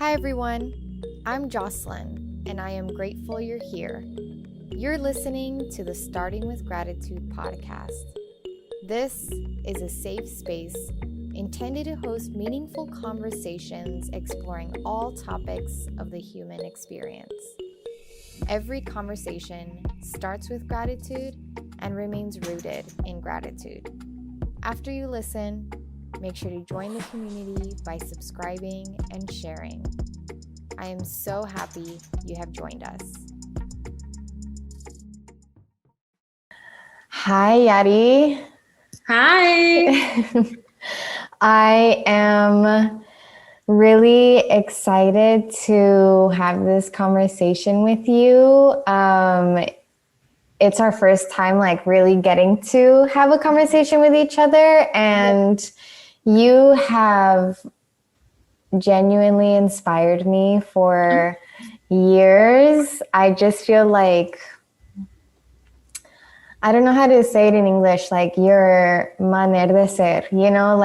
Hi everyone, I'm Jocelyn, and I am grateful you're here. You're listening to the Starting with Gratitude podcast. This is a safe space intended to host meaningful conversations exploring all topics of the human experience. Every conversation starts with gratitude and remains rooted in gratitude. After you listen, make sure to join the community by subscribing and sharing. I am so happy you have joined us. Hi, Yari. Hi. I am really excited to have this conversation with you. It's our first time really getting to have a conversation with each other, and you have genuinely inspired me for years. I just feel like, I don't know how to say it in English, your manera de ser, your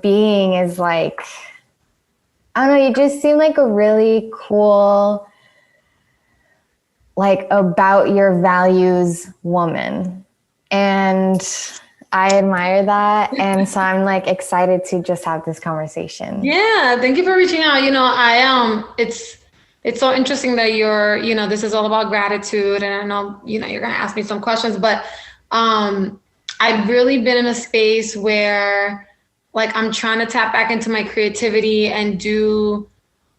being is I don't know, you just seem like a really cool, about your values woman. And I admire that. And so I'm excited to just have this conversation. Yeah. Thank you for reaching out. It's so interesting that this is all about gratitude. And I know, you're going to ask me some questions, but I've really been in a space where I'm trying to tap back into my creativity and do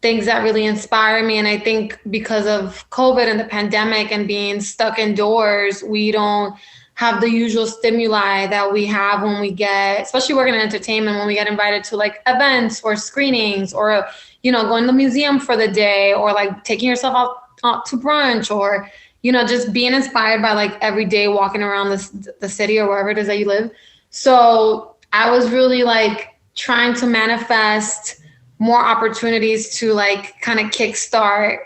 things that really inspire me. And I think because of COVID and the pandemic and being stuck indoors, we don't have the usual stimuli that we have when we get, especially working in entertainment, when we get invited to events or screenings or, going to the museum for the day or taking yourself out to brunch or, just being inspired by every day walking around the city or wherever it is that you live. So I was really trying to manifest more opportunities to kind of kickstart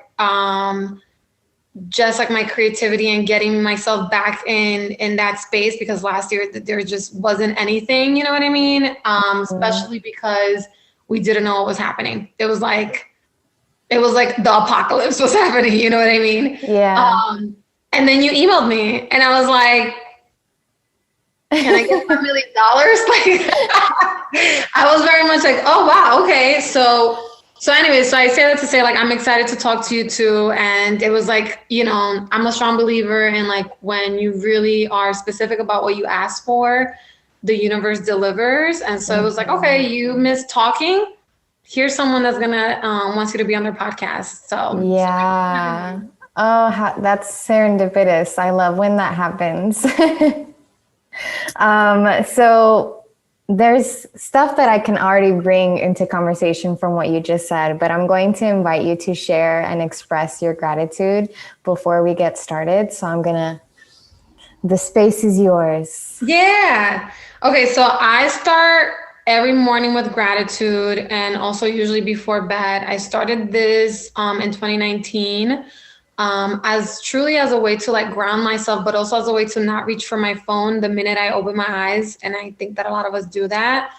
just my creativity and getting myself back in that space, because last year there just wasn't anything, you know what I mean? Especially because we didn't know what was happening. It was like the apocalypse was happening, you know what I mean? Yeah. And then you emailed me and I was like, can I get $1 million? I was very much oh wow, okay. So anyway, so I say that to say I'm excited to talk to you too. And it was I'm a strong believer in when you really are specific about what you ask for, the universe delivers. And so it was okay, you miss talking. Here's someone that's gonna wants you to be on their podcast. So yeah. Oh, that's serendipitous. I love when that happens. So there's stuff that I can already bring into conversation from what you just said, but I'm going to invite you to share and express your gratitude before we get started. So the space is yours. Yeah. Okay. So I start every morning with gratitude, and also usually before bed. I started this in 2019. As truly as a way to ground myself, but also as a way to not reach for my phone the minute I open my eyes. And I think that a lot of us do that,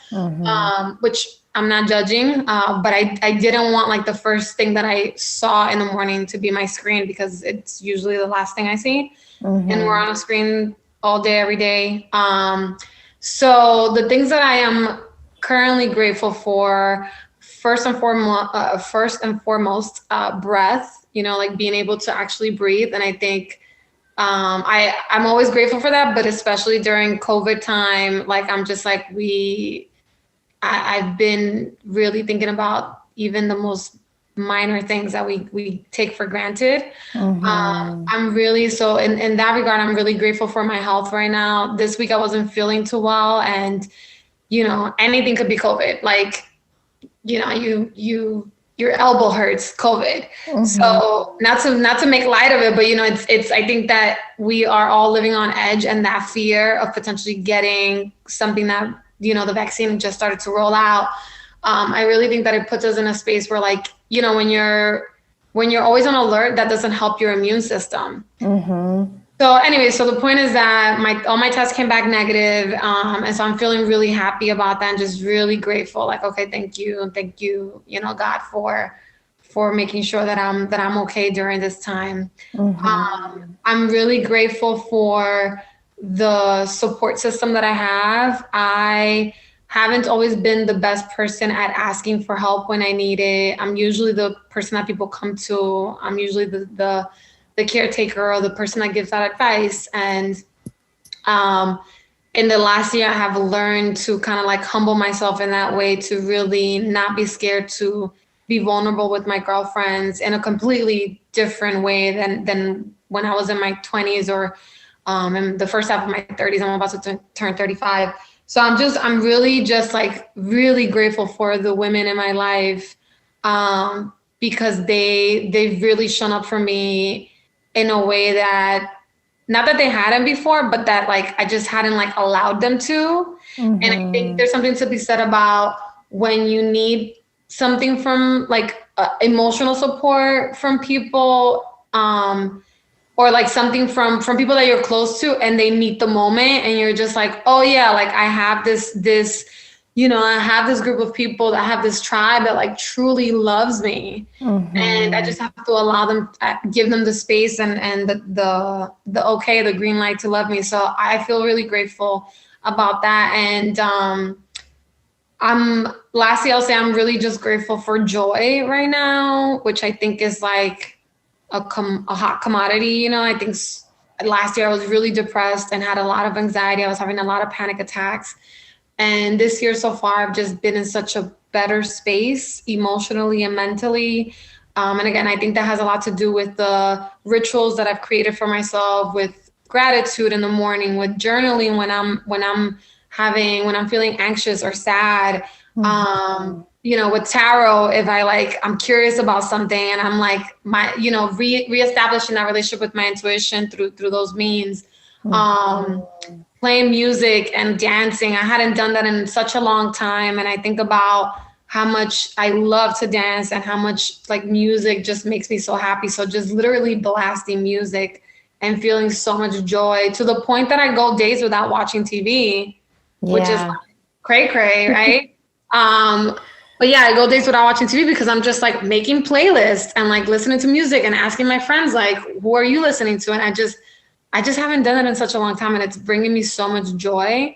which I'm not judging, but I didn't want the first thing that I saw in the morning to be my screen, because it's usually the last thing I see. And we're on a screen all day, every day. So the things that I am currently grateful for, first and foremost, breath. Being able to actually breathe. And I think I'm always grateful for that, but especially during COVID time, I'm just I've been really thinking about even the most minor things that we take for granted. I'm really, so in that regard, I'm really grateful for my health right now. This week I wasn't feeling too well, and anything could be COVID. Your elbow hurts, COVID. So not to make light of it, but it's I think that we are all living on edge, and that fear of potentially getting something that, the vaccine just started to roll out. I really think that it puts us in a space where when you're always on alert, that doesn't help your immune system. So anyway, so the point is that all my tests came back negative, and so I'm feeling really happy about that and just really grateful. Like, okay, thank you, and thank you, God, for making sure that I'm okay during this time. I'm really grateful for the support system that I have. I haven't always been the best person at asking for help when I need it. I'm usually the person that people come to. I'm usually the caretaker or the person that gives out advice. And in the last year, I have learned to kind of like humble myself in that way, to really not be scared to be vulnerable with my girlfriends in a completely different way than when I was in my 20s or in the first half of my 30s. I'm about to turn 35. So I'm really just like really grateful for the women in my life, because they've really shown up for me in a way that, not that they hadn't before, but that like I just hadn't like allowed them to. And I think there's something to be said about when you need something from like emotional support from people, or like something from people that you're close to, and they meet the moment and you're just like, oh yeah, like I have this I have this group of people, that have this tribe that like truly loves me. And I just have to allow them, give them the space and the okay, the green light to love me. So I feel really grateful about that. And lastly, I'll say I'm really just grateful for joy right now, which I think is like a hot commodity. I think last year I was really depressed and had a lot of anxiety. I was having a lot of panic attacks. And this year so far, I've just been in such a better space emotionally and mentally. And again, I think that has a lot to do with the rituals that I've created for myself, with gratitude in the morning, with journaling when I'm feeling anxious or sad. With tarot, if I'm curious about something and I'm like reestablishing that relationship with my intuition through those means. Playing music and dancing. I hadn't done that in such a long time. And I think about how much I love to dance and how much like music just makes me so happy. So just literally blasting music and feeling so much joy, to the point that I go days without watching TV, which is like cray, right? But yeah, I go days without watching TV because I'm just like making playlists and like listening to music and asking my friends, like, who are you listening to? And I just haven't done that in such a long time, and it's bringing me so much joy.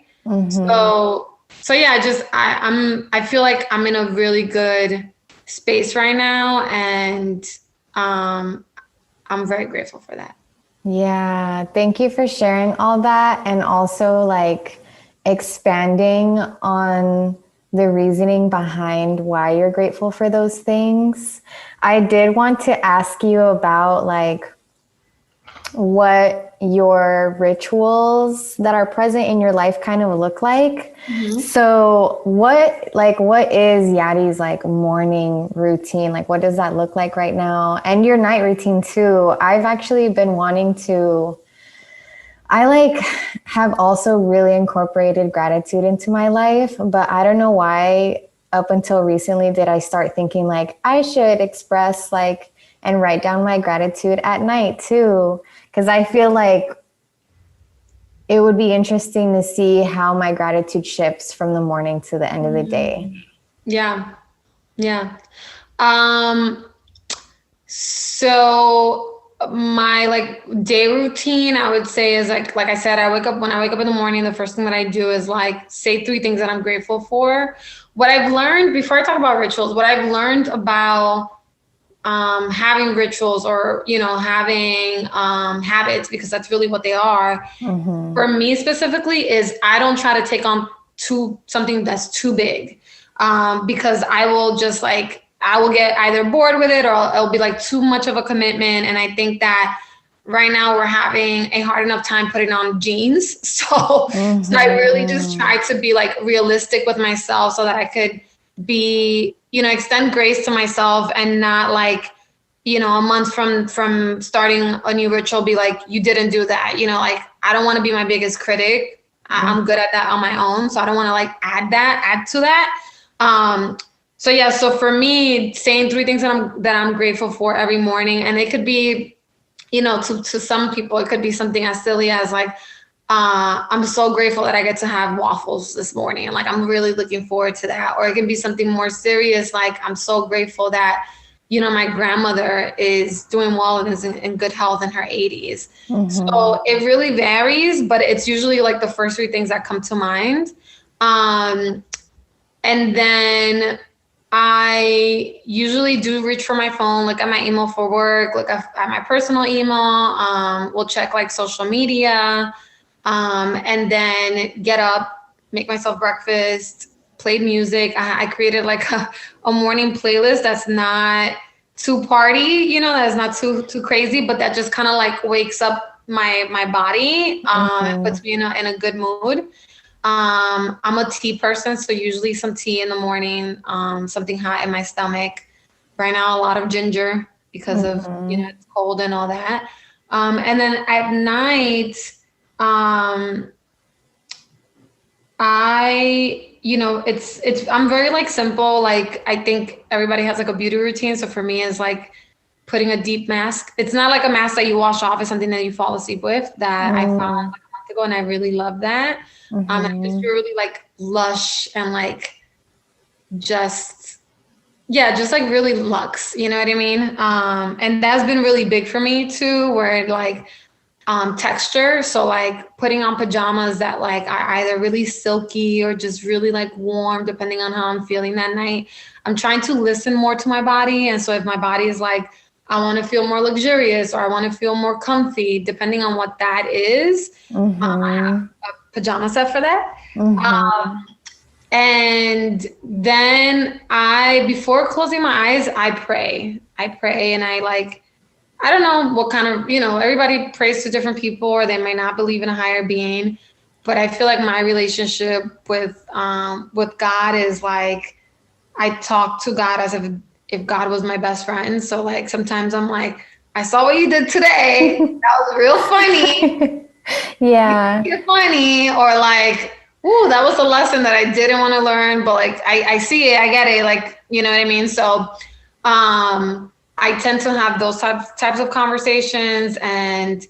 So yeah, I feel like I'm in a really good space right now, and I'm very grateful for that. Yeah, thank you for sharing all that, and also like expanding on the reasoning behind why you're grateful for those things. I did want to ask you about like what your rituals that are present in your life kind of look like. So what is Yari's like morning routine? Like, what does that look like right now? And your night routine too. I've actually been wanting to, I like have also really incorporated gratitude into my life, but I don't know why up until recently did I start thinking like I should express like and write down my gratitude at night too. Because I feel like it would be interesting to see how my gratitude shifts from the morning to the end of the day. Yeah. So my like day routine, I would say, is like I said, when I wake up in the morning, the first thing that I do is like say 3 things that I'm grateful for. What I've learned, before I talk about rituals, what I've learned about having rituals or, having habits, because that's really what they are. For me specifically, is I don't try to take on something that's too big, because I will just like, I will get either bored with it or it'll be like too much of a commitment. And I think that right now we're having a hard enough time putting on jeans. So I really just try to be like realistic with myself so that I could be, extend grace to myself and not like, a month from starting a new ritual, be like, you didn't do that. Like, I don't want to be my biggest critic. I'm good at that on my own. So I don't want to like add to that. So yeah, so for me, saying 3 things that I'm grateful for every morning, and it could be to some people, it could be something as silly as like, I'm so grateful that I get to have waffles this morning. And like, I'm really looking forward to that. Or it can be something more serious. Like, I'm so grateful that, my grandmother is doing well and is in good health in her 80s. So it really varies, but it's usually like the first three things that come to mind. And then I usually do reach for my phone, look at my email for work, look at my personal email. We'll check like social media. And then get up, make myself breakfast, play music. I created like a morning playlist that's not too party, that is not too crazy, but that just kind of like wakes up my body, and puts me in a good mood. I'm a tea person, so usually some tea in the morning, something hot in my stomach. Right now, a lot of ginger because of, it's cold and all that. And then at night, I'm very like simple. Like, I think everybody has like a beauty routine. So for me, it's like putting a deep mask. It's not like a mask that you wash off. It's something that you fall asleep with that I found like a month ago, and I really love that. I just feel really like lush and like just like really luxe, you know what I mean? And that's been really big for me too, where like texture. So like putting on pajamas that like are either really silky or just really like warm, depending on how I'm feeling that night. I'm trying to listen more to my body. And so if my body is like, I want to feel more luxurious or I want to feel more comfy, depending on what that is, I have a pajama set for that. And then before closing my eyes, I pray and I don't know what kind of, everybody prays to different people, or they may not believe in a higher being, but I feel like my relationship with God is like, I talk to God as if God was my best friend. So like, sometimes I'm like, I saw what you did today. That was real funny. Yeah. You're funny. Or like, ooh, that was a lesson that I didn't want to learn, but like, I see it, I get it. Like, you know what I mean? So, I tend to have those types of conversations, and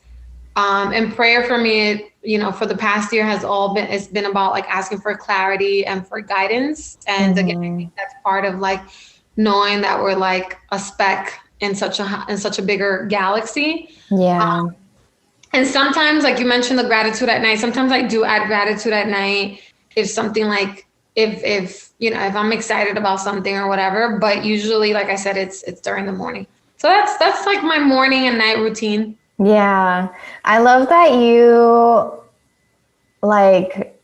prayer for me, for the past year it's been about like asking for clarity and for guidance. And again, I think that's part of like knowing that we're like a speck in such a bigger galaxy. Yeah. And sometimes, like you mentioned, the gratitude at night, sometimes I do add gratitude at night if something like, if I'm excited about something or whatever, but usually, like I said, it's during the morning. So that's like my morning and night routine. Yeah. I love that you like,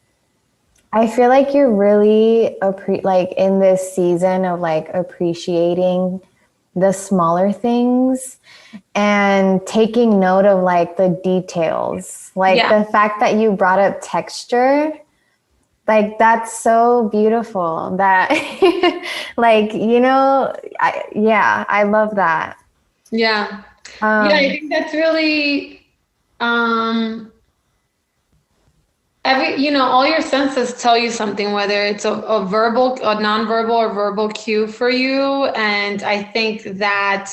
I feel like you're really like in this season of like appreciating the smaller things and taking note of like the details, like the fact that you brought up texture. Like, that's so beautiful that like, I love that. Yeah. I think that's really, all your senses tell you something, whether it's a nonverbal or verbal cue for you. And I think that,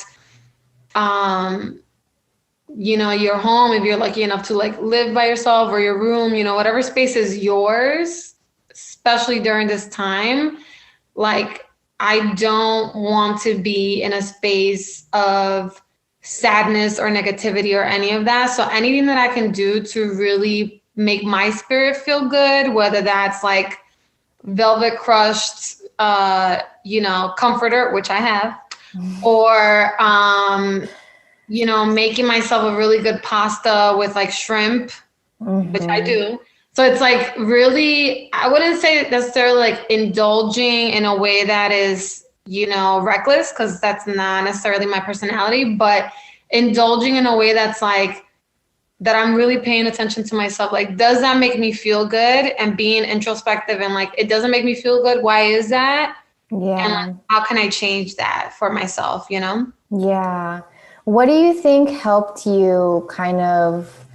your home, if you're lucky enough to like live by yourself, or your room, whatever space is yours, especially during this time, like, I don't want to be in a space of sadness or negativity or any of that. So anything that I can do to really make my spirit feel good, whether that's like velvet crushed, comforter, which I have, or, making myself a really good pasta with like shrimp, which I do. So it's like really, I wouldn't say necessarily like indulging in a way that is, reckless, because that's not necessarily my personality, but indulging in a way that's like, that I'm really paying attention to myself. Like, does that make me feel good? And being introspective and like, it doesn't make me feel good. Why is that? Yeah. And like, how can I change that for myself, Yeah. What do you think helped you kind of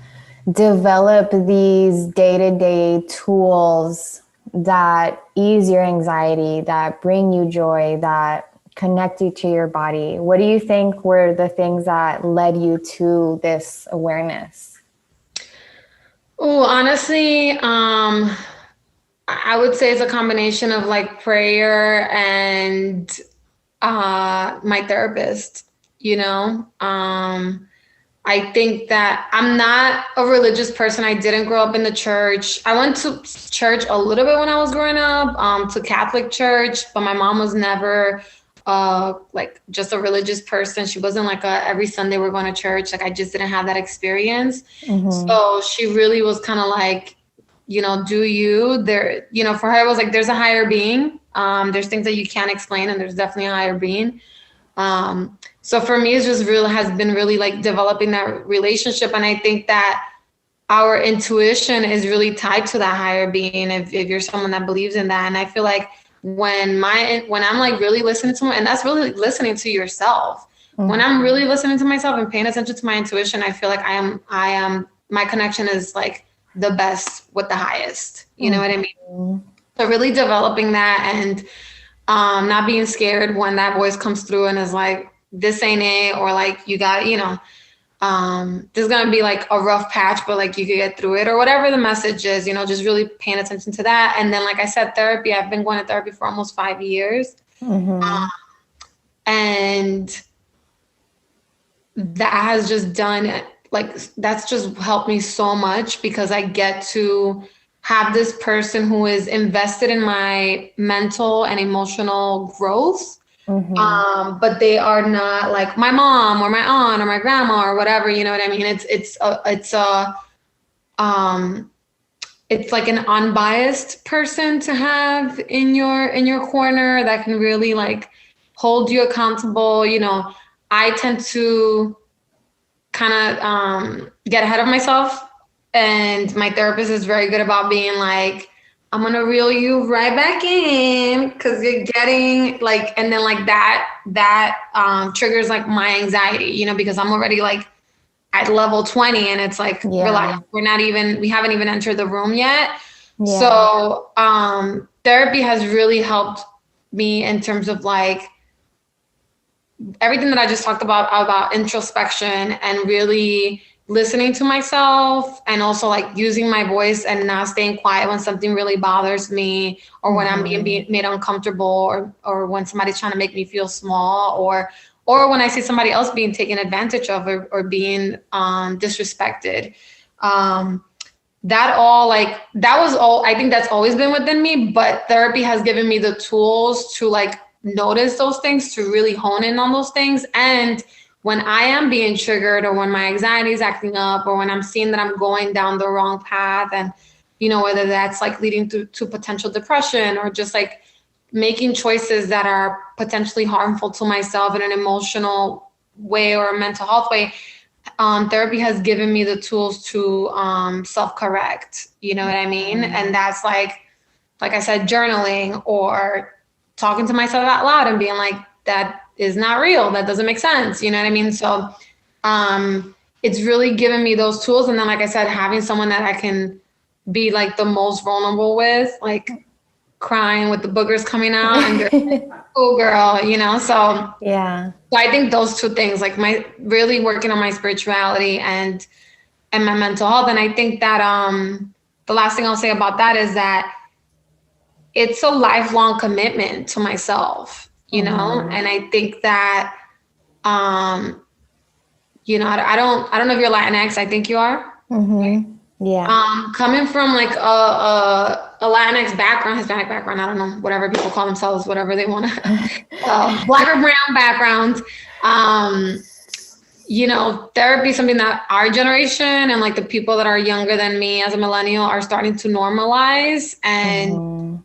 develop these day-to-day tools that ease your anxiety, that bring you joy, that connect you to your body? What do you think were the things that led you to this awareness? Oh, honestly, I would say it's a combination of like prayer and my therapist, you know. I think that I'm not a religious person. I didn't grow up in the church. I went to church a little bit when I was growing up, to Catholic church, but my mom was never like just a religious person. She wasn't like every Sunday we're going to church. Like I just didn't have that experience. So she really was kind of like, you know, do you there, you know, for her it was like, there's a higher being. There's things that you can't explain, and there's definitely a higher being. So for me, it's just has been really like developing that relationship. And I think that our intuition is really tied to that higher being if you're someone that believes in that. And I feel like when I'm like really listening to and that's really listening to yourself. When I'm really listening to myself and paying attention to my intuition, I feel like my connection is like the best with the highest, you know what I mean? So really developing that and not being scared when that voice comes through and is like, this ain't it, or like, you got, you know, this is going to be like a rough patch, but like you could get through it, or whatever the message is, you know, just really paying attention to that. And then, like I said, therapy, I've been going to therapy for almost 5 years. And that has just done, like, that's just helped me so much because I get to have this person who is invested in my mental and emotional growth. But they are not like my mom or my aunt or my grandma or whatever, you know what I mean? It's like an unbiased person to have in your corner that can really like hold you accountable. You know, I tend to kind of get ahead of myself, and my therapist is very good about being like, I'm going to reel you right back in because you're getting like, and then like that triggers like my anxiety, you know, because I'm already like at level 20 and it's like, relax, we haven't even entered the room yet. So therapy has really helped me in terms of like everything that I just talked about introspection and really listening to myself, and also like using my voice and not staying quiet when something really bothers me, or when I'm being made uncomfortable, or when somebody's trying to make me feel small, or when I see somebody else being taken advantage of, or being disrespected. That was all, I think that's always been within me, but therapy has given me the tools to like notice those things, to really hone in on those things. And when I am being triggered, or when my anxiety is acting up, or when I'm seeing that I'm going down the wrong path, and, you know, whether that's like leading to potential depression, or just like making choices that are potentially harmful to myself in an emotional way or a mental health way, therapy has given me the tools to self-correct, you know what I mean? And that's like I said, journaling, or talking to myself out loud and being like, that is not real. That doesn't make sense. You know what I mean? So it's really given me those tools. And then, like I said, having someone that I can be like the most vulnerable with, like crying with the boogers coming out, and they're like, oh girl, you know? So yeah. So I think those two things, like really working on my spirituality and my mental health. And I think that the last thing I'll say about that is that it's a lifelong commitment to myself, you know? And I think that, you know, I don't know if you're Latinx. I think you are. Yeah. Coming from like a Latinx background, Hispanic background, I don't know, whatever people call themselves, whatever they want to, Black or brown background, you know, therapy is something that our generation and like the people that are younger than me as a millennial are starting to normalize. And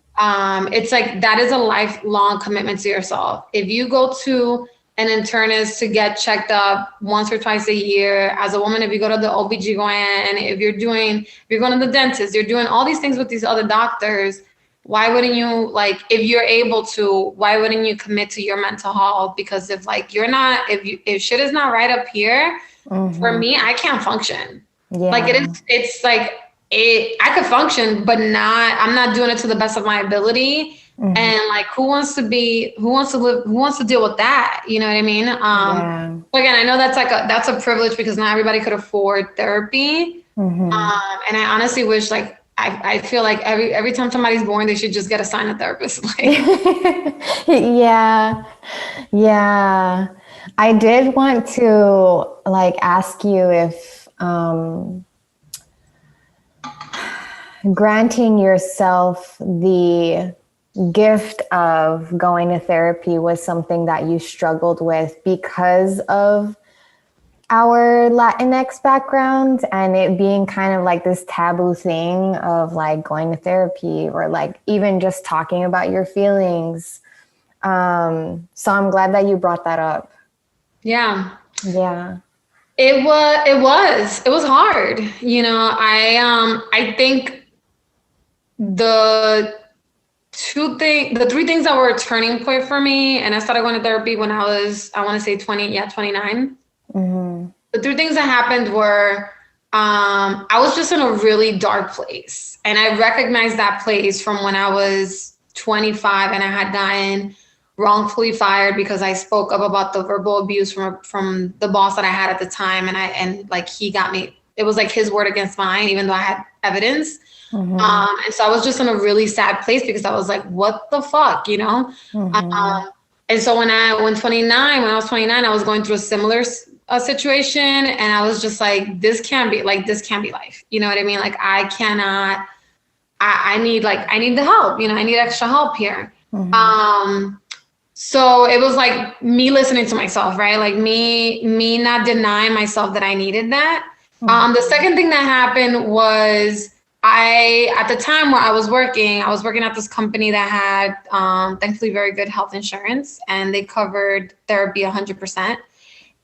it's like, that is a lifelong commitment to yourself. If you go to an internist to get checked up once or twice a year, as a woman, if you go to the OBGYN, if you're going to the dentist, you're doing all these things with these other doctors, why wouldn't you, like, if you're able to, why wouldn't you commit to your mental health? Because if like, you're not, if shit is not right up here, for me, I can't function. Like it's like, I could function, but I'm not doing it to the best of my ability. Mm-hmm. And like, who wants to deal with that? You know what I mean? Yeah. Again, I know that's a privilege because not everybody could afford therapy. Mm-hmm. And I honestly wish, like, I feel like every time somebody's born, they should just get assigned a therapist. Like, Yeah. Yeah. I did want to like ask you if granting yourself the gift of going to therapy was something that you struggled with because of our Latinx background and it being kind of like this taboo thing of like going to therapy or like even just talking about your feelings. So I'm glad that you brought that up. yeah. Yeah. It was hard. You know, I think the the three things that were a turning point for me, and I started going to therapy when I was, I want to say 29. Mm-hmm. The three things that happened were, I was just in a really dark place. And I recognized that place from when I was 25 and I had gotten wrongfully fired because I spoke up about the verbal abuse from the boss that I had at the time. And like, he got me, it was like his word against mine, even though I had evidence. Mm-hmm. And so I was just in a really sad place because I was like, what the fuck, you know? Mm-hmm. And so when I was 29, I was going through a similar situation, and I was just like, this can't be life. You know what I mean? Like, I cannot, I need the help, you know, I need extra help here. Mm-hmm. So it was like me listening to myself, right? Like me not denying myself that I needed that. Mm-hmm. The second thing that happened was, at the time where I was working at this company that had, thankfully, very good health insurance, and they covered therapy 100%.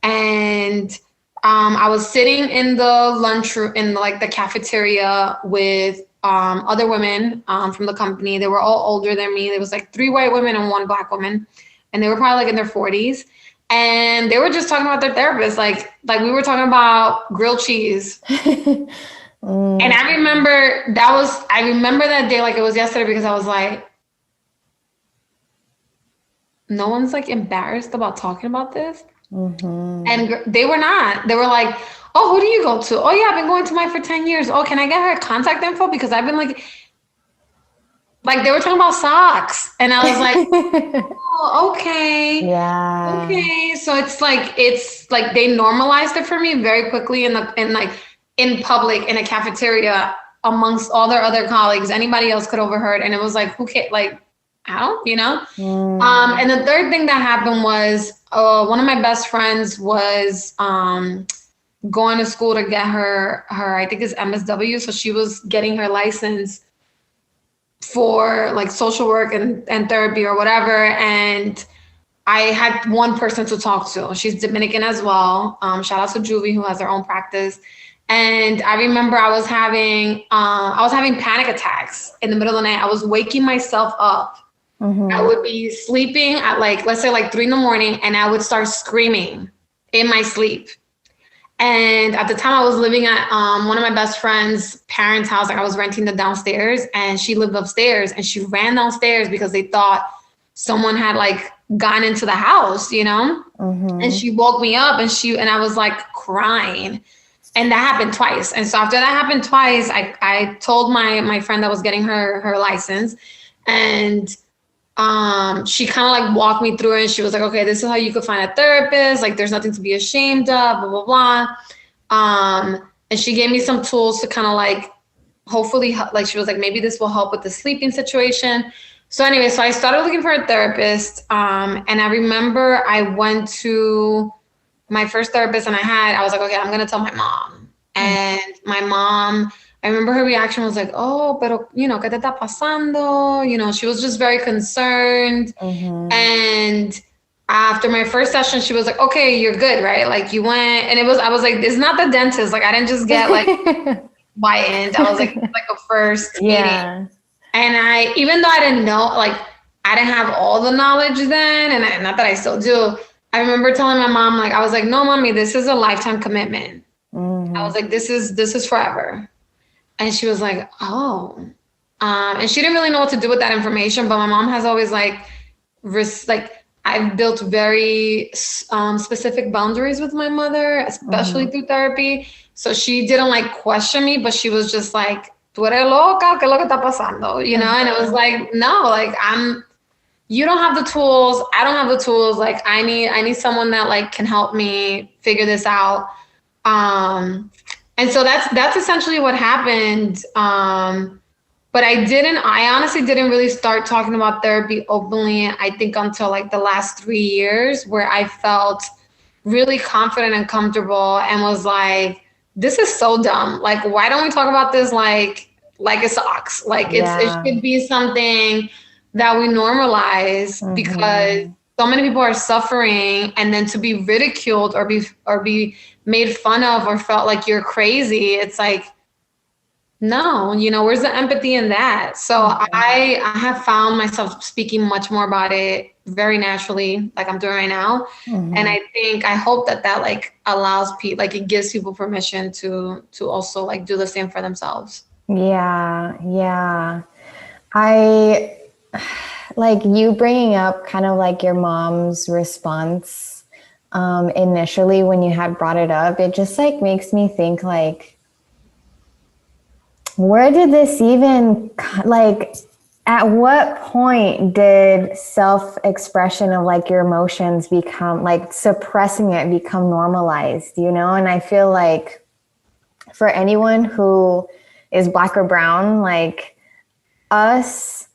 And I was sitting in the lunchroom, in like the cafeteria with other women from the company. They were all older than me. There was like 3 white women and 1 black woman, and they were probably like in their 40s. And they were just talking about their therapist, like we were talking about grilled cheese. And I remember that day like it was yesterday, because I was like, no one's like embarrassed about talking about this. Mm-hmm. And they were not. They were like, oh, who do you go to? Oh yeah, I've been going to mine for 10 years. Oh, can I get her contact info? Because I've been like they were talking about socks. And I was like, oh, okay. Yeah. Okay. So it's like they normalized it for me very quickly in public, in a cafeteria, amongst all their other colleagues. Anybody else could overheard. And it was like, who cares? Like, how, you know? And the third thing that happened was, one of my best friends was going to school to get her I think it's MSW. So she was getting her license for like social work and therapy or whatever. And I had one person to talk to. She's Dominican as well. Shout out to Juvie, who has her own practice. And I remember I was having panic attacks in the middle of the night. I was waking myself up. Mm-hmm. I would be sleeping at like, let's say like 3 a.m, and I would start screaming in my sleep. And at the time I was living at one of my best friend's parents' house. Like, I was renting the downstairs, and she lived upstairs, and she ran downstairs because they thought someone had like gone into the house, you know? Mm-hmm. And she woke me up, and I was like crying. And that happened twice. And so after that happened twice, I told my friend that was getting her license, and she kind of like walked me through it. And she was like, okay, this is how you could find a therapist. Like, there's nothing to be ashamed of, blah, blah, blah. And she gave me some tools to kind of like, hopefully, like, she was like, maybe this will help with the sleeping situation. So anyway, so I started looking for a therapist. And I remember I went to my first therapist, and I was like, okay, I'm going to tell my mom. And my mom, I remember her reaction was like, oh, pero, you know, ¿qué te está pasando? You know, she was just very concerned. Mm-hmm. And after my first session, she was like, okay, you're good, right? Like, you went, and I was like, it's not the dentist. Like, I didn't just get like whitened. I was like a first meeting. And even though I didn't know, like, I didn't have all the knowledge then, and not that I still do, I remember telling my mom, like, I was like, no, mommy, this is a lifetime commitment. Mm-hmm. I was like, this is forever. And she was like, oh. And she didn't really know what to do with that information, but my mom has always like, I've built very specific boundaries with my mother, especially through therapy. So she didn't like question me, but she was just like, "Tú eres loca, ¿qué es lo que está pasando?" You know? And it was like, no, like you don't have the tools. I don't have the tools. Like I need someone that like can help me figure this out. And so that's essentially what happened. But I honestly didn't really start talking about therapy openly, I think until like the last 3 years, where I felt really confident and comfortable and was like, this is so dumb. Like, why don't we talk about this like it sucks? Like it should be something that we normalize because so many people are suffering, and then to be ridiculed or be made fun of or felt like you're crazy. It's like, no, where's the empathy in that? So I have found myself speaking much more about it very naturally, like I'm doing right now. And I hope that like allows people, like it gives people permission to also like do the same for themselves. Yeah. I like you bringing up kind of like your mom's response initially when you had brought it up. It just like makes me think like, where did this even, like, at what point did self-expression of like your emotions become, like suppressing it become normalized, And I feel like for anyone who is Black or brown, like us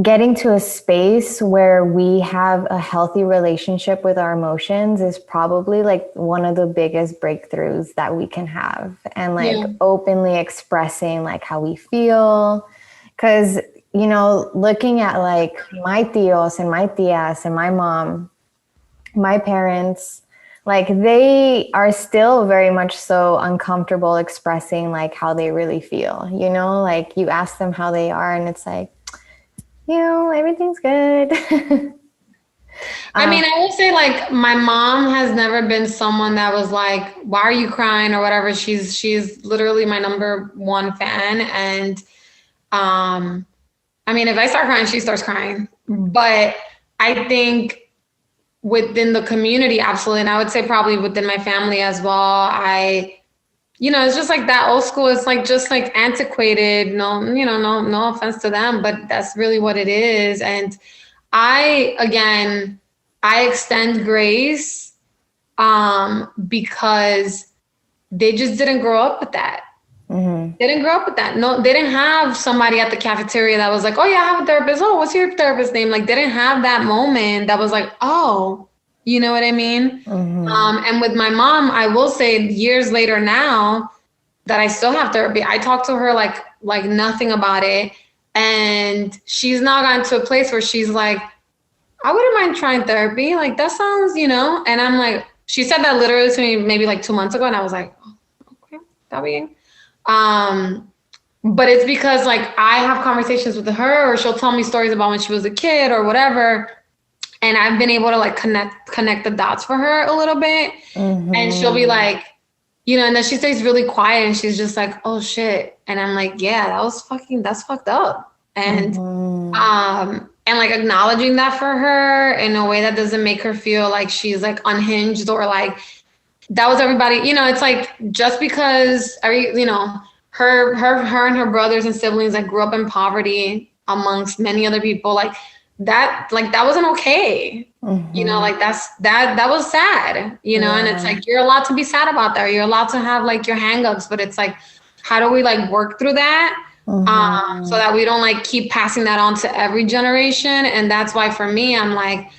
getting to a space where we have a healthy relationship with our emotions is probably like one of the biggest breakthroughs that we can have, and like openly expressing like how we feel. Because, looking at like my tios and my tias and my mom, my parents, like they are still very much so uncomfortable expressing like how they really feel, like you ask them how they are and it's like, everything's good. I mean, I will say like my mom has never been someone that was like, why are you crying or whatever. She's literally my number one fan. And I mean, if I start crying, she starts crying. But I think within the community, absolutely. And I would say probably within my family as well. It's just like that old school. It's like just like antiquated. No offense to them, but that's really what it is. And I extend grace because they just didn't grow up with that. They didn't grow up with that. No, they didn't have somebody at the cafeteria that was like, oh yeah, I have a therapist. Oh, what's your therapist's name? Like they didn't have that moment that was like, oh, you know what I mean? And with my mom, I will say years later now that I still have therapy, I talk to her like nothing about it. And she's now gotten to a place where she's like, I wouldn't mind trying therapy. Like that sounds, and I'm like, she said that literally to me maybe like 2 months ago. And I was like, oh, okay, that'll be. But it's because like I have conversations with her, or she'll tell me stories about when she was a kid or whatever. And I've been able to like connect the dots for her a little bit. And she'll be like, and then she stays really quiet and she's just like, oh shit. And I'm like, yeah, that's fucked up. And, and like acknowledging that for her in a way that doesn't make her feel like she's like unhinged or like that was everybody, it's like just because her and her brothers and siblings like grew up in poverty amongst many other people, like that wasn't okay. Like that was sad, and it's like, you're allowed to be sad about that. You're allowed to have like your hangups, but it's like, how do we like work through that? So that we don't like keep passing that on to every generation. And that's why for me, I'm like,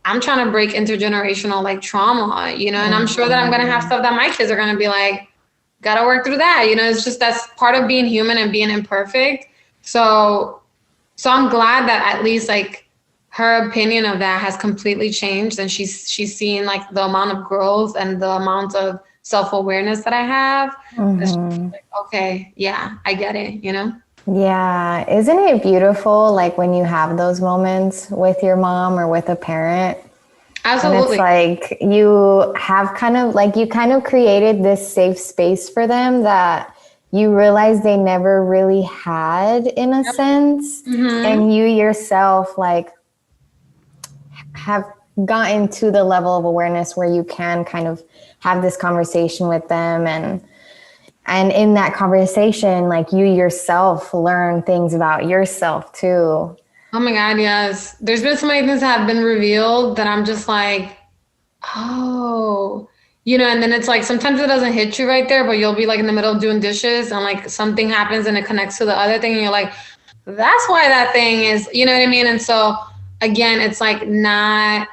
I'm trying to break intergenerational like trauma, and I'm sure that I'm going to have stuff that my kids are going to be like, got to work through that. It's just, that's part of being human and being imperfect. So I'm glad that at least like her opinion of that has completely changed. And she's seen like the amount of growth and the amount of self-awareness that I have. Like, okay, yeah, I get it, Yeah. Isn't it beautiful? Like when you have those moments with your mom or with a parent. Absolutely. And it's like you have kind of created this safe space for them that you realize they never really had, in a sense. And you yourself like have gotten to the level of awareness where you can kind of have this conversation with them, and in that conversation, like you yourself learn things about yourself too. Oh my God, yes. There's been so many things that have been revealed that I'm just like, oh, and then it's like, sometimes it doesn't hit you right there, but you'll be like in the middle of doing dishes and like something happens and it connects to the other thing. And you're like, that's why that thing is, you know what I mean? And so again, it's like not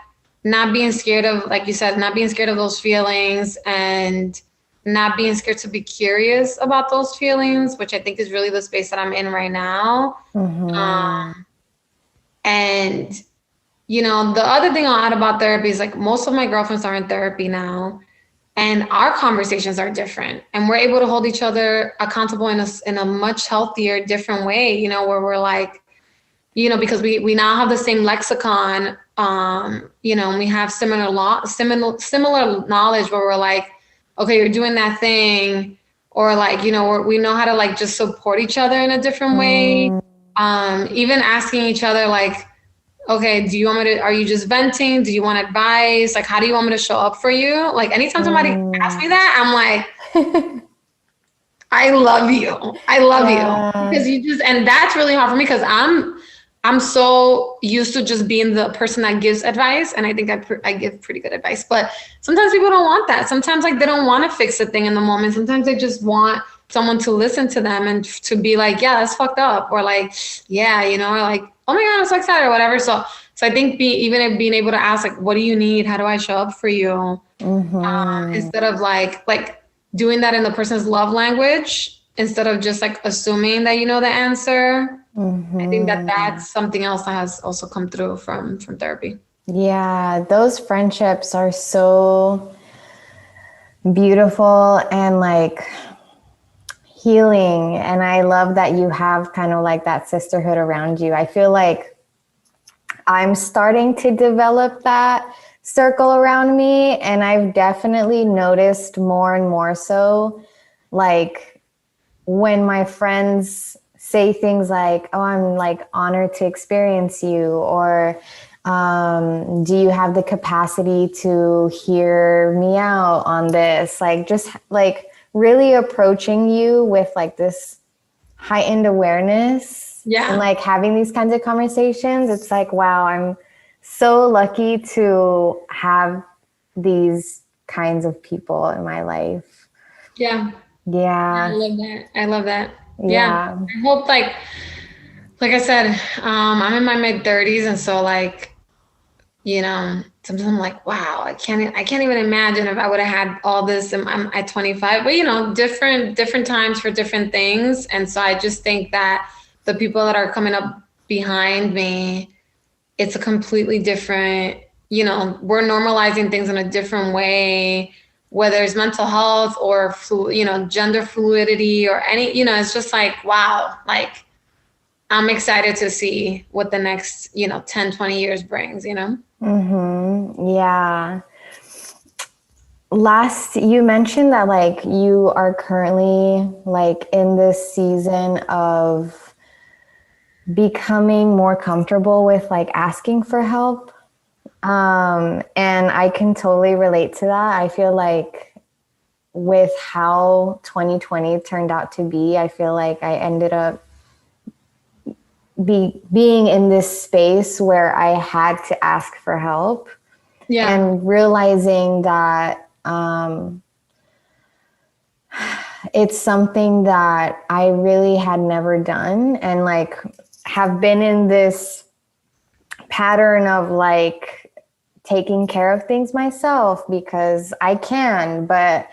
being scared of, like you said, not being scared of those feelings, and not being scared to be curious about those feelings, which I think is really the space that I'm in right now. And, the other thing I'll add about therapy is like most of my girlfriends are in therapy now, and our conversations are different, and we're able to hold each other accountable in a much healthier, different way, where we're like, because we now have the same lexicon, and we have similar knowledge where we're like, okay, you're doing that thing, or like, we know how to like just support each other in a different way. Even asking each other like, okay, are you just venting? Do you want advice? Like, how do you want me to show up for you? Like anytime somebody asks me that, I'm like, I love you. I love you. Because and that's really hard for me because I'm so used to just being the person that gives advice. And I think I give pretty good advice, but sometimes people don't want that. Sometimes like they don't want to fix a thing in the moment. Sometimes they just want someone to listen to them and to be like, yeah, that's fucked up. Or like, yeah, or like, oh my God, I'm so excited or whatever. So I think being able to ask like, what do you need? How do I show up for you? Instead of like doing that in the person's love language, instead of just like assuming that you know the answer. I think that's something else that has also come through from therapy. Yeah, those friendships are so beautiful and like healing. And I love that you have kind of like that sisterhood around you. I feel like I'm starting to develop that circle around me. And I've definitely noticed more and more so, like when my friends say things like, oh, I'm like honored to experience you, or do you have the capacity to hear me out on this? Like just like really approaching you with like this heightened awareness. Yeah. And like having these kinds of conversations, it's like, wow, I'm so lucky to have these kinds of people in my life. Yeah. Yeah. I love that. Yeah. I hope like I said, I'm in my mid-30s, and so like, sometimes I'm like, wow, I can't even imagine if I would have had all this. And I'm at 25, but different times for different things. And so I just think that the people that are coming up behind me, it's a completely different, we're normalizing things in a different way, whether it's mental health or, gender fluidity or any, it's just like, wow, like I'm excited to see what the next, 10, 20 years brings, Yeah. You mentioned that like you are currently like in this season of becoming more comfortable with like asking for help. And I can totally relate to that. I feel like with how 2020 turned out to be, I feel like I ended up being in this space where I had to ask for help. Yeah. And realizing that it's something that I really had never done, and like have been in this pattern of like taking care of things myself because I can, but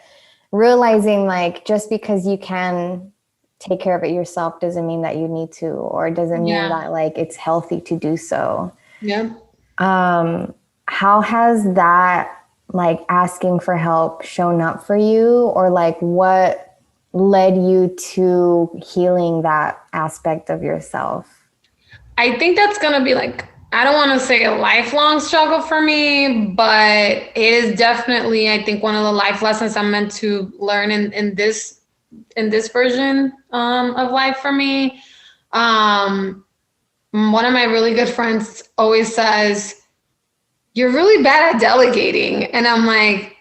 realizing like just because you can take care of it yourself doesn't mean that you need to, or doesn't mean that like it's healthy to do so. Yeah. How has that like asking for help shown up for you, or like what led you to healing that aspect of yourself? I think that's going to be like, I don't want to say a lifelong struggle for me, but it is definitely, I think, one of the life lessons I'm meant to learn in this in this version of life for me. One of my really good friends always says, "You're really bad at delegating." And I'm like,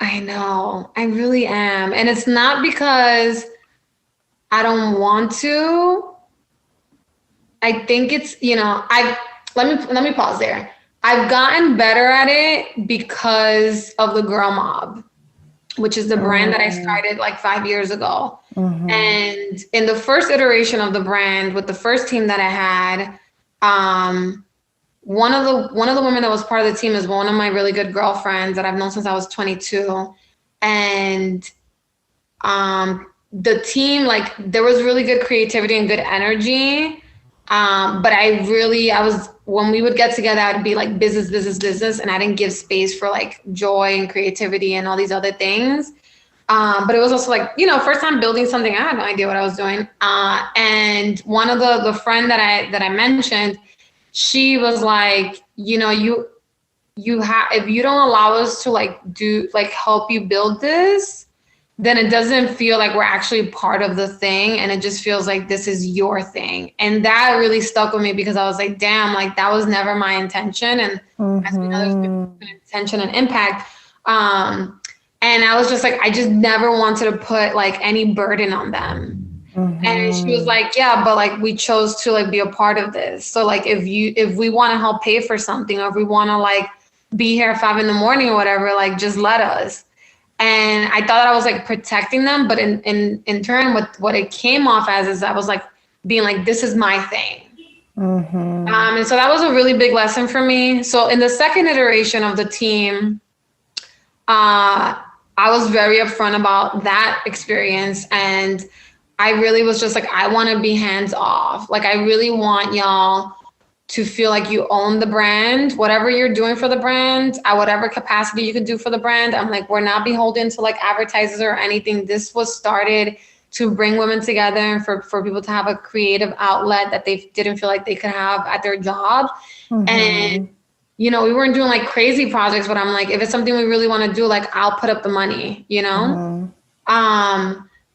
I know, I really am. And it's not because I don't want to. I think it's, let me pause there. I've gotten better at it because of the Girl Mob, which is the brand that I started like 5 years ago. And in the first iteration of the brand with the first team that I had, one of the women that was part of the team is one of my really good girlfriends that I've known since I was 22. And the team, like, there was really good creativity and good energy. But when we would get together, I'd be like business. And I didn't give space for like joy and creativity and all these other things. But it was also like, first time building something, I had no idea what I was doing. And one of the friend that I mentioned, she was like, if you don't allow us to help you build this, then it doesn't feel like we're actually part of the thing. And it just feels like this is your thing. And that really stuck with me because I was like, damn, like that was never my intention. And as we know, there's been intention and impact. And I was just like, I just never wanted to put like any burden on them. And she was like, yeah, but like we chose to like be a part of this. So like if we want to help pay for something, or if we want to like be here at 5 a.m. or whatever, like just let us. And I thought that I was like protecting them, but in turn, what it came off as is I was like being like, this is my thing. And so that was a really big lesson for me. So in the second iteration of the team, I was very upfront about that experience. And I really was just like, I want to be hands off. Like, I really want y'all to feel like you own the brand, whatever you're doing for the brand, at whatever capacity you can do for the brand. I'm like, we're not beholden to like advertisers or anything. This was started to bring women together and for people to have a creative outlet that they didn't feel like they could have at their job. And, we weren't doing like crazy projects, but I'm like, if it's something we really want to do, like I'll put up the money,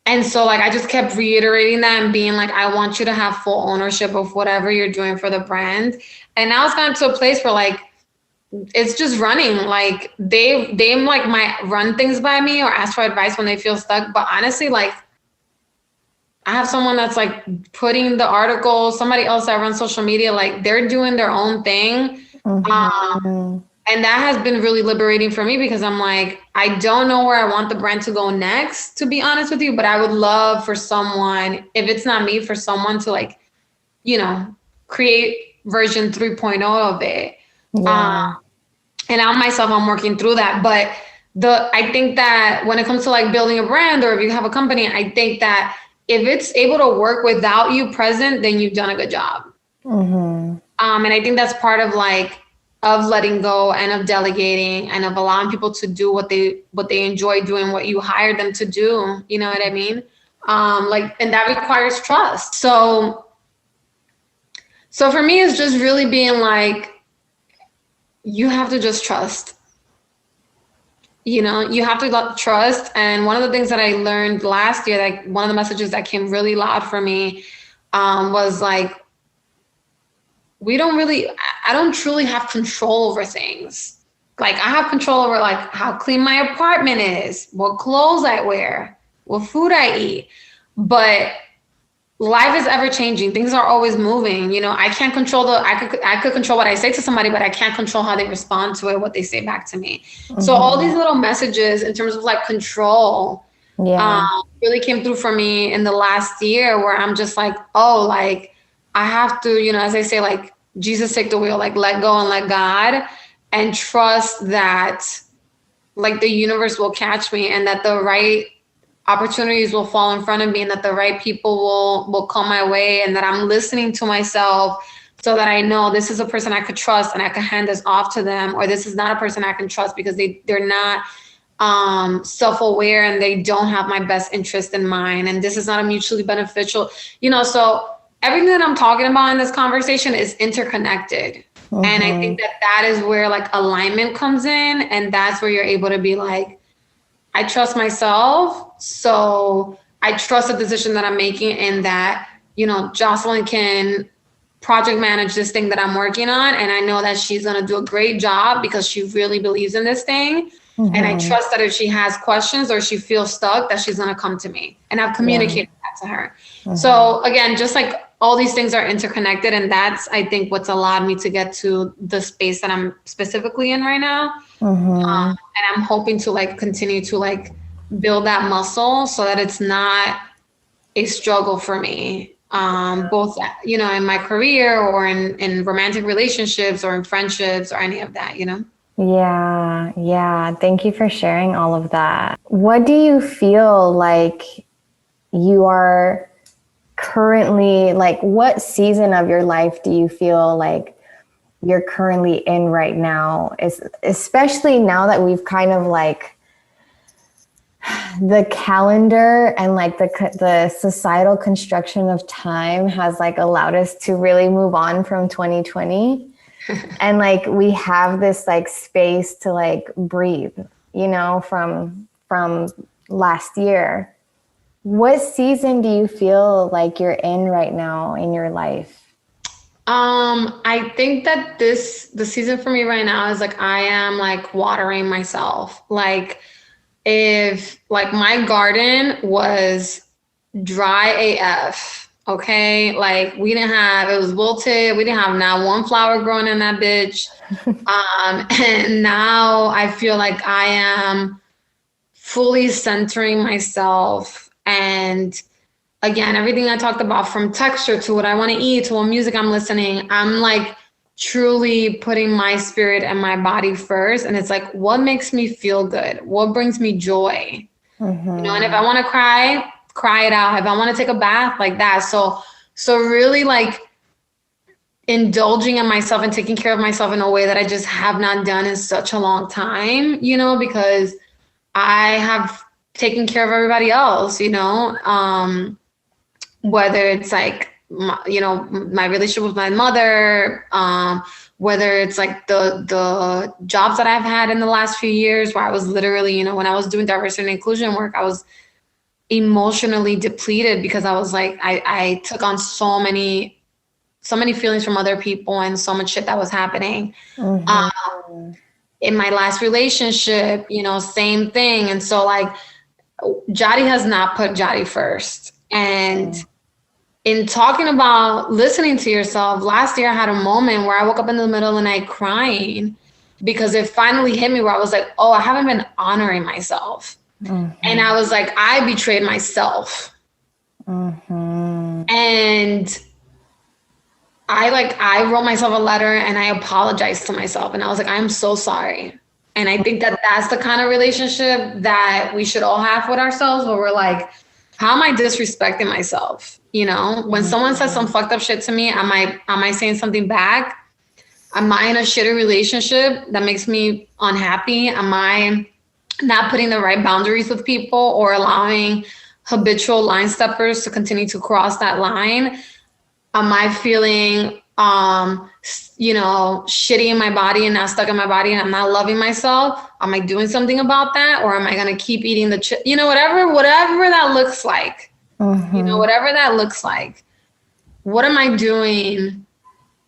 And so like, I just kept reiterating that and being like, I want you to have full ownership of whatever you're doing for the brand. And now it's gotten to a place where like, it's just running. Like they like might run things by me or ask for advice when they feel stuck. But honestly, like I have someone that's like putting the articles, somebody else that runs social media, like they're doing their own thing. And that has been really liberating for me because I'm like, I don't know where I want the brand to go next, to be honest with you, but I would love for someone, if it's not me, for someone to like, create version 3.0 of it. And I myself, I'm working through that. But I think that when it comes to like building a brand, or if you have a company, I think that if it's able to work without you present, then you've done a good job. And I think that's part of like, of letting go and of delegating and of allowing people to do what they enjoy doing, what you hired them to do. You know what I mean? And that requires trust. So for me, it's just really being like, you have to just trust. You have to trust. And one of the things that I learned last year, like one of the messages that came really loud for me was like, I don't truly have control over things. Like I have control over like how clean my apartment is, what clothes I wear, what food I eat. But life is ever changing. Things are always moving. I can't control I could control what I say to somebody, but I can't control how they respond to it, what they say back to me. So all these little messages in terms of like control really came through for me in the last year, where I'm just like, oh, like I have to, as I say, like Jesus take the wheel, like let go and let God, and trust that like the universe will catch me, and that the right opportunities will fall in front of me, and that the right people will come my way, and that I'm listening to myself so that I know this is a person I could trust and I can hand this off to them, or this is not a person I can trust because they're not self-aware and they don't have my best interest in mind, and this is not a mutually beneficial, so everything that I'm talking about in this conversation is interconnected. And I think that is where like alignment comes in. And that's where you're able to be like, I trust myself, so I trust the decision that I'm making, and that, you know, Jocelyn can project manage this thing that I'm working on. And I know that she's going to do a great job because she really believes in this thing. Mm-hmm. And I trust that if she has questions or she feels stuck, that she's going to come to me, and I've communicated that to her. Mm-hmm. So again, just like all these things are interconnected. And that's, I think, what's allowed me to get to the space that I'm specifically in right now. Mm-hmm. And I'm hoping to like continue to like build that muscle so that it's not a struggle for me. Both, you know, in my career or in romantic relationships or in friendships or any of that, you know? Yeah. Thank you for sharing all of that. What do you feel like you are currently, like, what season of your life do you feel like you're currently in right now? Especially now that we've kind of like, the calendar and like the societal construction of time has like allowed us to really move on from 2020. And like we have this like space to like breathe, you know, from last year. What season do you feel like you're in right now in your life? I think that the season for me right now is like I am like watering myself. Like, if like my garden was dry AF, okay, like it was wilted. We didn't have not one flower growing in that bitch. And now I feel like I am fully centering myself. And again, everything I talked about, from texture to what I want to eat to what music I'm listening, I'm like truly putting my spirit and my body first. And it's like, what makes me feel good? What brings me joy? Mm-hmm. You know, and if I want to cry it out. If I want to take a bath, like that. So really like indulging in myself and taking care of myself in a way that I just have not done in such a long time, you know, because I have taken care of everybody else, you know, whether it's like, my relationship with my mother, whether it's like the jobs that I've had in the last few years where I was literally, you know, when I was doing diversity and inclusion work, I was emotionally depleted because I was like, I took on so many feelings from other people and so much shit that was happening. Mm-hmm. In my last relationship, you know, same thing. And so like Jadi has not put Jadi first. And in talking about listening to yourself, last year I had a moment where I woke up in the middle of the night crying because it finally hit me where I was like, oh, I haven't been honoring myself. Mm-hmm. And I was like, I betrayed myself. Mm-hmm. And I wrote myself a letter and I apologized to myself. And I was like, I'm so sorry. And I think that that's the kind of relationship that we should all have with ourselves, where we're like, how am I disrespecting myself? You know, when someone says some fucked up shit to me, am I saying something back? Am I in a shitty relationship that makes me unhappy? Am I not putting the right boundaries with people or allowing habitual line steppers to continue to cross that line? Am I feeling, shitty in my body and not stuck in my body and I'm not loving myself? Am I doing something about that? Or am I going to keep eating whatever that looks like, whatever that looks like, what am I doing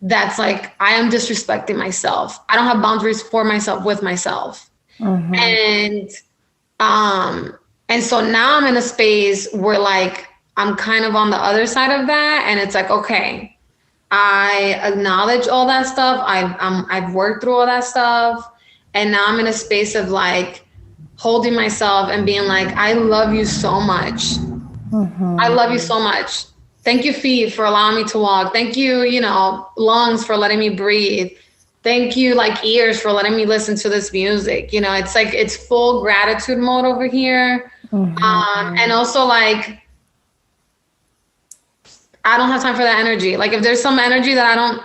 that's like, I am disrespecting myself. I don't have boundaries for myself with myself. Mm-hmm. And so now I'm in a space where like, I'm kind of on the other side of that. And it's like, okay, I acknowledge all that stuff. I've worked through all that stuff. And now I'm in a space of like holding myself and being like, I love you so much. Mm-hmm. I love you so much. Thank you, feet, for allowing me to walk. Thank you, lungs, for letting me breathe. Thank you, like, ears, for letting me listen to this music. You know, it's like, it's full gratitude mode over here. Mm-hmm. And also like, I don't have time for that energy. Like if there's some energy that I don't,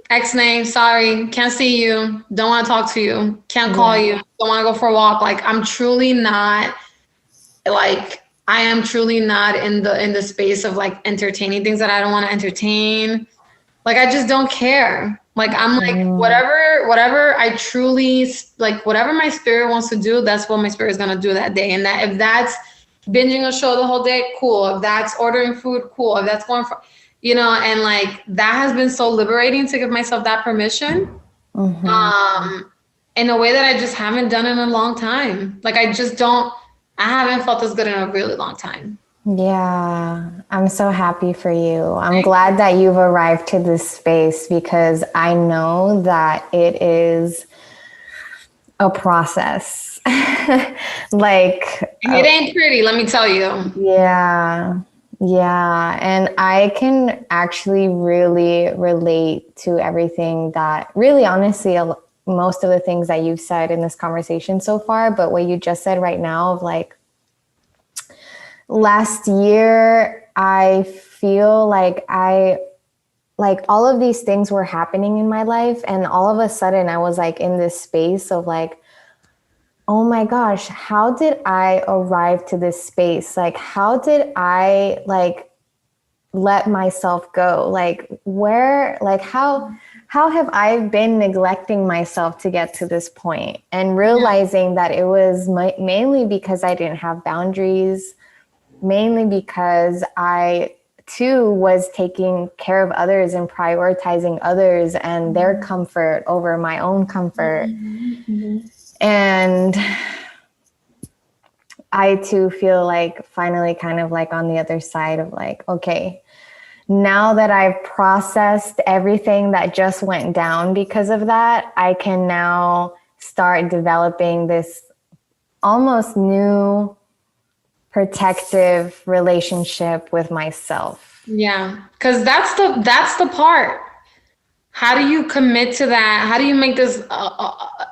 X name, sorry, can't see you, don't want to talk to you, can't call you, don't want to go for a walk. Like I am truly not in the space of like entertaining things that I don't want to entertain. Like I just don't care. Like I'm like, whatever I truly like, whatever my spirit wants to do, that's what my spirit is going to do that day. And that if that's binging a show the whole day, cool. If that's ordering food, cool. If that's going for, and like that has been so liberating to give myself that permission. In a way that I just haven't done in a long time. Like I haven't felt this good in a really long time. Yeah, I'm so happy for you. I'm glad that you've arrived to this space, because I know that it is a process. Like, and it ain't pretty, let me tell you. Yeah. And I can actually really relate to everything that, really honestly, most of the things that you've said in this conversation so far, but what you just said right now of like, last year, I feel like all of these things were happening in my life, and all of a sudden I was like in this space of like, oh my gosh, how did I arrive to this space? Like, how did I like let myself go? Like how have I been neglecting myself to get to this point? And realizing that it was mainly because I didn't have boundaries, mainly because I too was taking care of others and prioritizing others and their comfort over my own comfort. And I too feel like finally kind of like on the other side of like, okay, now that I've processed everything that just went down because of that, I can now start developing this almost new protective relationship with myself. Yeah, because that's the part. How do you commit to that? How do you make this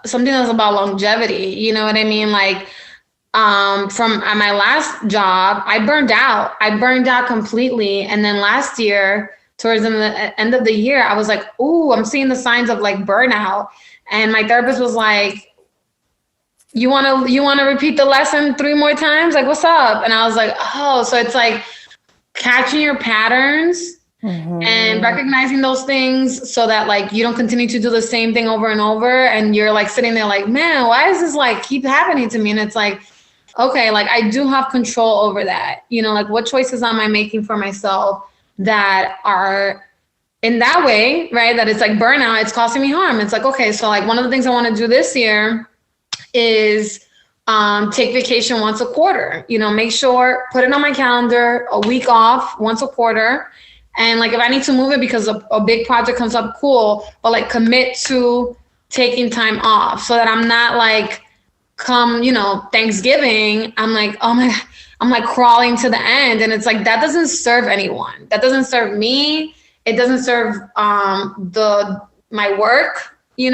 something that's about longevity? You know what I mean? Like, from my last job, I burned out completely. And then last year, towards the end of the year, I was like, ooh, I'm seeing the signs of like burnout. And my therapist was like, you want to repeat the lesson 3 more times? Like, what's up? And I was like, oh, so it's like catching your patterns and recognizing those things so that like you don't continue to do the same thing over and over. And you're like sitting there like, man, why is this like keep happening to me? And it's like, okay, like I do have control over that. Like what choices am I making for myself that are in that way, right? That it's like burnout, it's causing me harm. It's like, okay, so like one of the things I want to do this year is take vacation once a quarter, make sure, put it on my calendar, a week off once a quarter. And like, if I need to move it because a big project comes up, cool, but like commit to taking time off so that I'm not like come, Thanksgiving, I'm like, oh my God, I'm like crawling to the end. And it's like, that doesn't serve anyone. That doesn't serve me. It doesn't serve my work. It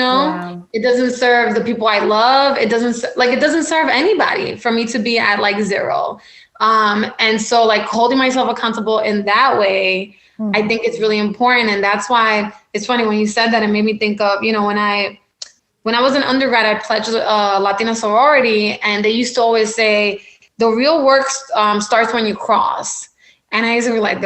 doesn't serve the people I love. It doesn't serve anybody for me to be at like 0. And so like holding myself accountable in that way, I think it's really important. And that's why it's funny when you said that, it made me think of, when I was an undergrad, I pledged Latina sorority, and they used to always say, the real work starts when you cross. And I used to be like,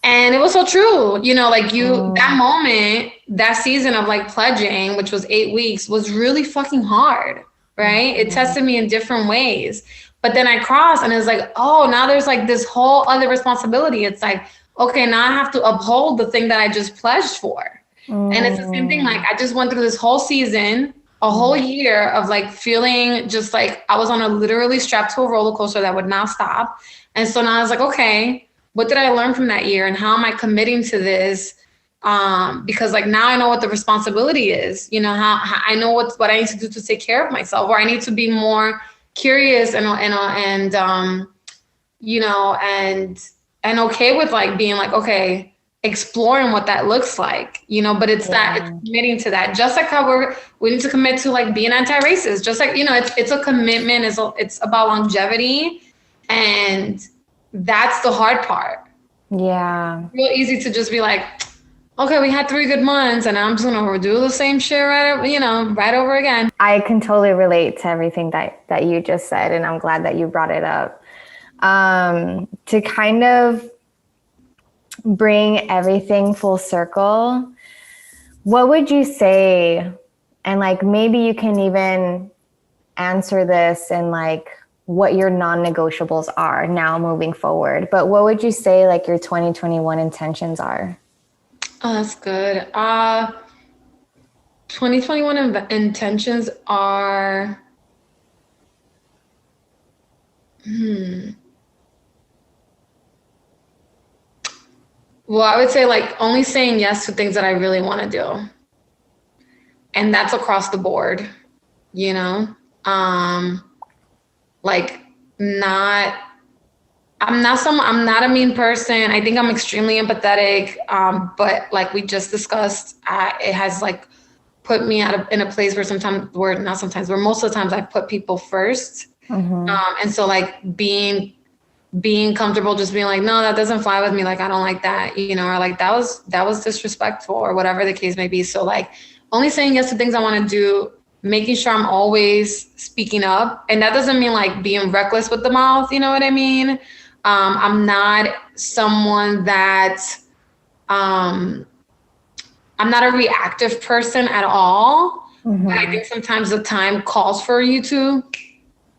and it was so true, that moment, that season of like pledging, which was 8 weeks, was really fucking hard, right? It tested me in different ways. But then I crossed and it's like, oh, now there's like this whole other responsibility. It's like, okay, now I have to uphold the thing that I just pledged for. And it's the same thing. Like I just went through this whole season, a whole year of like feeling just like I was on a literally strapped to a roller coaster that would not stop. And so now I was like, okay, what did I learn from that year? And how am I committing to this? Because like now I know what the responsibility is, how I know what I need to do to take care of myself, or I need to be more curious and okay with like being like, okay, exploring what that looks like, but it's that it's committing to that, just like how we need to commit to like being anti-racist, just like, it's a commitment, it's about longevity, and that's the hard part. Yeah. Real easy to just be like, okay, we had 3 good months and I'm just gonna do the same shit right over again. I can totally relate to everything that you just said, and I'm glad that you brought it up. To kind of bring everything full circle, what would you say, and like maybe you can even answer this in like what your non-negotiables are now moving forward. But what would you say like your 2021 intentions are? Oh, that's good. 2021 intentions are, well, I would say like only saying yes to things that I really want to do. And that's across the board, you know? Like not, I'm not a mean person. I think I'm extremely empathetic. But like we just discussed, it has like put me in a place where most of the times I put people first. And so like being comfortable just being like, no, that doesn't fly with me. Like, I don't like that, you know, or like that was disrespectful or whatever the case may be. So like only saying yes to things I want to do, making sure I'm always speaking up. And that doesn't mean like being reckless with the mouth. You know what I mean? I'm not someone that, I'm not a reactive person at all. But I think sometimes the time calls for you to,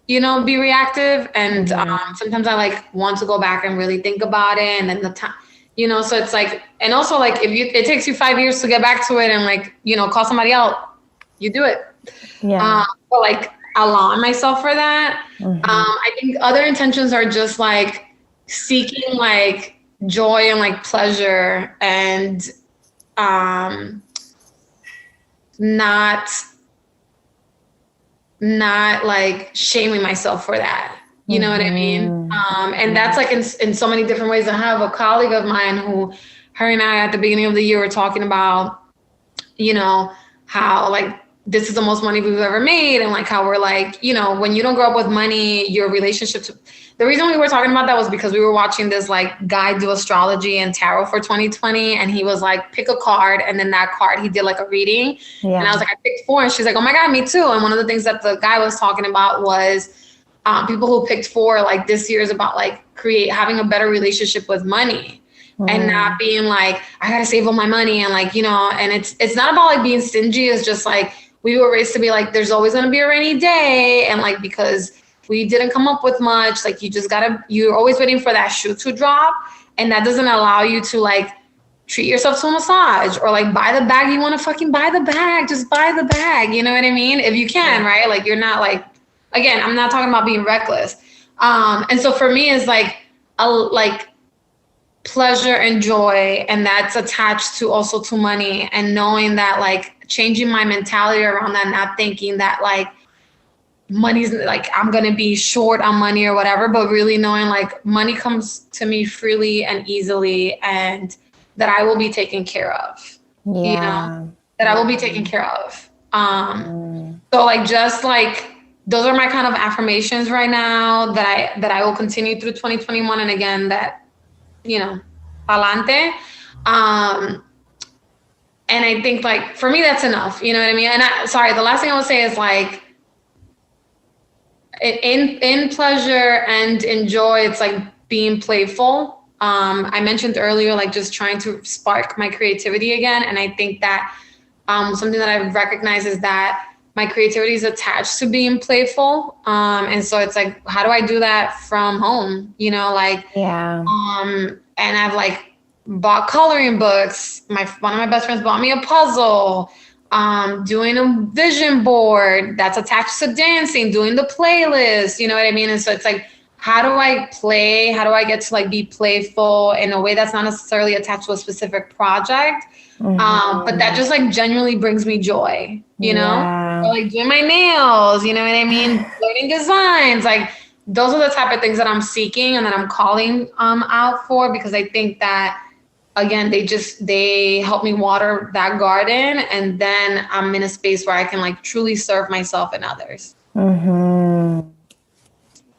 you know, be reactive. And sometimes I like want to go back and really think about it. And then the time, you know, so it's like, and also like it takes you 5 years to get back to it and like, you know, call somebody out, you do it. But like allowing myself for that. I think other intentions are just like seeking like joy and like pleasure and not like shaming myself for that. You know what I mean? And that's like in so many different ways. I have a colleague of mine who, her and I at the beginning of the year were talking about, you know, how like this is the most money we've ever made. And like how we're like, you know, when you don't grow up with money, your relationship to, the reason we were talking about that was because we were watching this like guy do astrology and tarot for 2020. And he was like, pick a card. And then that card, he did like a reading. And I was like, I picked 4. And she's like, oh my God, me too. And one of the things that the guy was talking about was people who picked 4, like this year is about like having a better relationship with money. And not being like, I gotta save all my money. And like, you know, and it's not about like being stingy. It's just like, we were raised to be like, there's always gonna be a rainy day. And like, because we didn't come up with much, like you're always waiting for that shoe to drop. And that doesn't allow you to like treat yourself to a massage or like buy the bag you want to fucking buy the bag. Just buy the bag. You know what I mean? If you can, right? Like you're not like, again, I'm not talking about being reckless. And so for me it's like pleasure and joy, and that's attached to also to money, and knowing that like changing my mentality around that, not thinking that like money's like I'm gonna be short on money or whatever, but really knowing like money comes to me freely and easily, and that I will be taken care of. You know, that I will be taken care of. So like just like those are my kind of affirmations right now that I will continue through 2021, and again that, you know, pa'lante. And I think like, for me, that's enough. You know what I mean? And the last thing I will say is like, in pleasure and in joy, it's like being playful. I mentioned earlier, like just trying to spark my creativity again. And I think that something that I've recognized is that my creativity is attached to being playful. And so it's like, how do I do that from home? You know, like, and I've like bought coloring books. One of my best friends bought me a puzzle, doing a vision board that's attached to dancing, doing the playlist, you know what I mean? And so it's like, how do I play? How do I get to like be playful in a way that's not necessarily attached to a specific project? But that just like genuinely brings me joy, you know? Or like doing my nails, you know what I mean? Learning designs, like those are the type of things that I'm seeking and that I'm calling out for, because I think that, again, they help me water that garden, and then I'm in a space where I can like truly serve myself and others.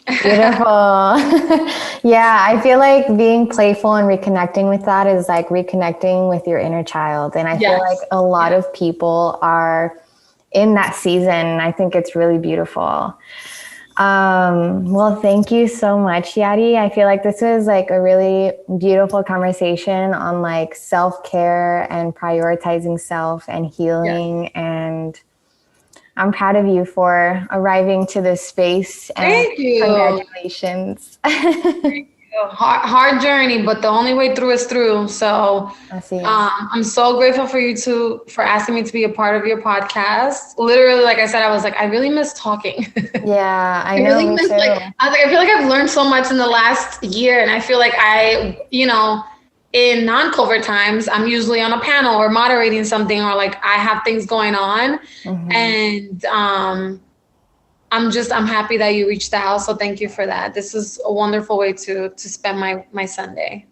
Beautiful. Yeah, I feel like being playful and reconnecting with that is like reconnecting with your inner child. And I feel like a lot of people are in that season. I think it's really beautiful. Well, thank you so much, Yari. I feel like this was like a really beautiful conversation on like self-care and prioritizing self and healing. And I'm proud of you for arriving to this space. And thank you. Congratulations. Hard journey, but the only way through is through. So I'm so grateful for you for asking me to be a part of your podcast. Literally, like I said, I was like, I really miss talking. Yeah, I know. Really miss, like, I feel like I've learned so much in the last year, and I feel like in non-COVID times, I'm usually on a panel or moderating something, or like I have things going on, and I'm happy that you reached out. So thank you for that. This is a wonderful way to spend my Sunday.